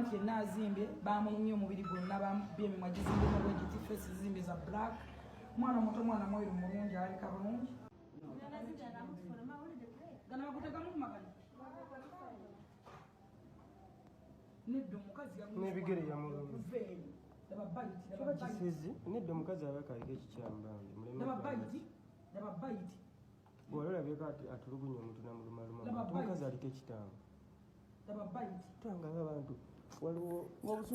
nti yenna azimbye bamulumya omubiri gwonna byemimwa gizimbe nobwegiti fesi zimbe za black mwana muto mwana mweru mulungi alabika bulungi gana bakutegamu kumakani nedda omukazi n'ebigere yamulumya nedda omukazi abakayiga ekikyamba bw'olwo olabyeko atulugunya omuntu namulumaluma omukazi aliko ekitamba tangaba abantu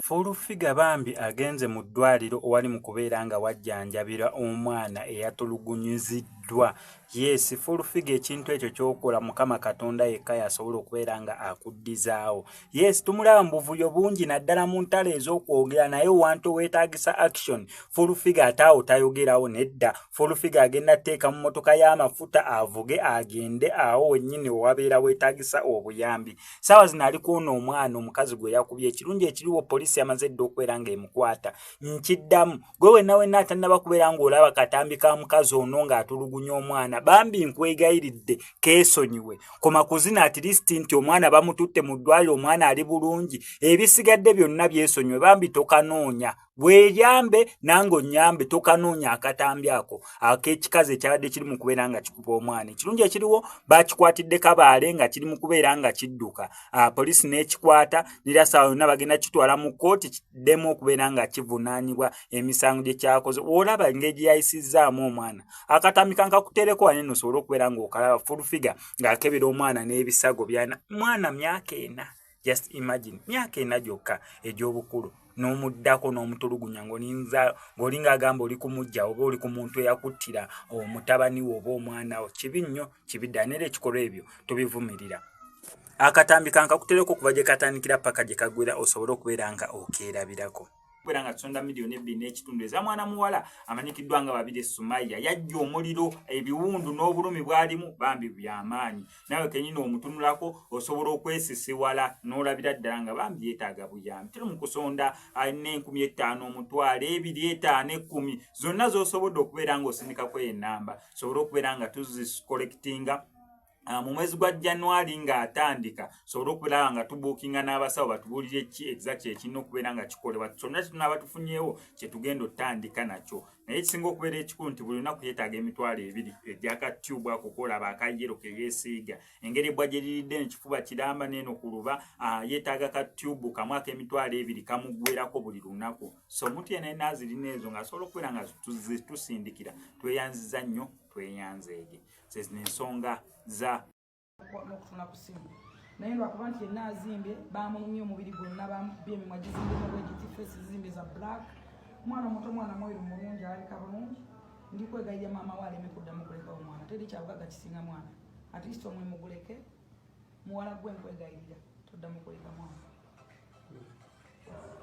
Fulufiga bambi agenze mu ddwaliro owali mu kubeera nga wajjanjabira omwana eyatulugunyiziddwa. Yes, Fulufiga ekintu ekyo ky'okola Mukama Katonda yekka yasobola okubeera nga akuddizaawo. Yes, tumulaba mu buvuyo bungi naddala mu ntalo ez'okwogera naye wantu weetaagisa action. Fulufiga ataawo tayogerawo nedda. Fulufiga agenda teeka mu motoka y'amafuta avuge agende awo wennyini wabeera weetaagisa obuyambi. Saawa zino ali kuona omwana omukazi gwe yakubye ekirungi ekiriwo poliisi yamaze dda okubeera ng'emukwata. Nkiddamu gwe wenna atannaba kubeera ng'olaba katambi ka mukazi ono ng'atulugunya omwana bambi nkwegayiridde keesonyiwe koma kuzina at least nti omwana bamututte mu ddwaliro omwana ali bulungi ebisigadde byonna byesonyiwe bambi tokanoonya bweyambe nango nyambe tokanoonya akatambi ako ak'ekikazi ekyabadde kiri mu kubeera nga kikuba omwana ekirungi ekiriwo bakikwatidde kabaale nga kiri mu kubeera nga kidduka poliisi n'ekikwata nirasaawa yonna bagenda kitwala mu kkooti kiddemu okubeera nga kivunaanibwa emisango gye kyakoze olaba engeri yayisizaamu omwana akatambi kankakutereko wanene osobola okubeera ng'okalaba Fulufiga ng'akebera omwana n'ebisago byana mwana myaka ena just imagine myaka ena gyokka egy'obukulu n'omuddako n'omutulugunya ng'olinga agamba oli kumujja oba oli ku muntu eyakuttira omutabani wo oba omwana wo kibi nnyo kibidda neera ekikolwa ebyo tubivumirira akatambi kankakutereko okuva gye katandikira paka gye kagwera osobola okubeera nga okeerabirako kubeera nga tusonda miliyoni 2.5 eza mwana muwala amanyikiddwa nga Babirye Sumaya yajja omuliro ebiwundu n'obulumi bwalimu bambi byamaanyi nawe kenyini omutunulako osobola okwesisiwala n'olabira ddala nga bambi yeetaaga buyambi tiri mu kusonda 4,500 omutwalo 2,500 10 zonna z'osobodde okubeera ng'osindikako enamba osobola okubeera nga tuzikolekitinga mu mwezi gwa January ng'atandika sobola okubeera nga tubuukinga n'abasawo batubuulire ki exactly ekirina okubeera nga kikolebwa kyonna tunaba tufunyeewo kye tugenda otandika nakyo naye ekisinga okubeera ekikulu nti buli lunaku yeetaaga emitwalo 2 egy'akatube ako koolaba akayero ke yeesiiga engeri ebbwa gye liridde nekifuba kiramba n'eno ku luba yeetaaga katube kamu ak'emitwalo 2 kamuggwerako buli lunaku so omuntu yenna yenna azirina ezo ng'asobola okubeera nga tusindikira tweyanziza nnyo tweyanzeege zezino ensonga za n'okutuna ku ssimu naye lwakuba nti yenna azimbye bamulumya omubiri gwonna byemimwa gizimbe nobwegiti fesi zimbe za black mwana muto mwana mweru mulungi alabika bulungi ndikwegayirya maama we aleme kuddamu kuleka omwana teri kyabugagga kisinga mwana at least omwe muguleke muwala gwe nkwegayirira toddamu kuleka mwana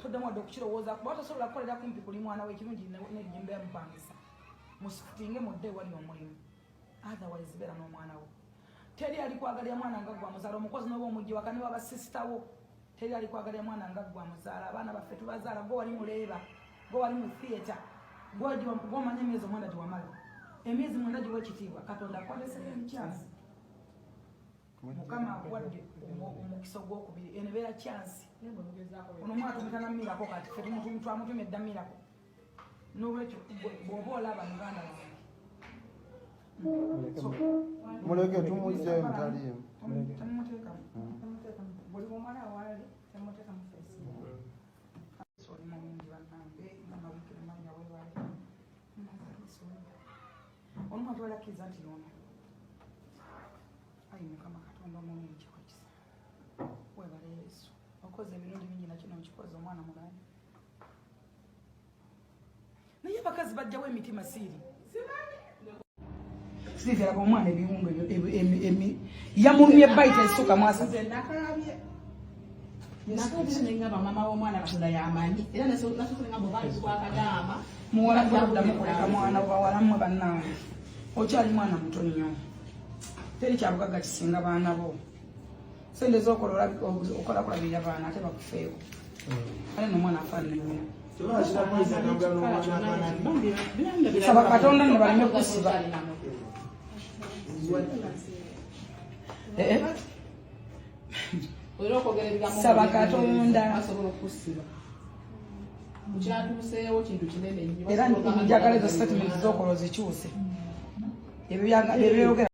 toddamu wadde okukirowooza kuba tosobola kukolera kumpi kuli mwana we ekirungi nejjembe yamupangisa musitinge mudde wali omulimu otherwise beera n'omwana wo teri alikwagalya mwana nga gwa muzaala omukozi n'oba omujji waka ne wabasisita wo teri alikwagalya mwana nga gwa muzaala abaana baffe tubazaala gwe wali muleeba gwe wali mu theatre gw'omanya emyezi omwana gye wamala emyezi mwenda giwa ekitiibwa Katonda akwatesera emicyansi Mukama akuwadde omukisa ogwokubiri eno ebeera cyansi ono omwana tumutanamirako kati ffe twamutumya edda mirako n'olwekyo bw'oba olaba muganda wange muleke tumujje mutalimu buli mumala wali temuteeka mu fesi soli mulungi bannange nabawikira manya wewale olumu atwalakkiriza nti ono ayi Mukama Katonda omulungi kikwekisa webale Yesu okoze ebirungi bingi nakino nkikoze omwana mulala naye abakazi bajjawo emitima siiri sivera kwa mwana ebiwundu yamulumye baita essuka mwasa muwala gwakuddamu kuleka mwana bawala mmwe bannange okyali mwana muto nnyo teri kyabugagga kisinga baana bo sente zokola okola kulabirira baana ate bakufeeko ale nomwana afaanana saba Katonda ne baleme kusiba saba Katonda era njagala ezo statement z'okola zikyuse ebyo byogera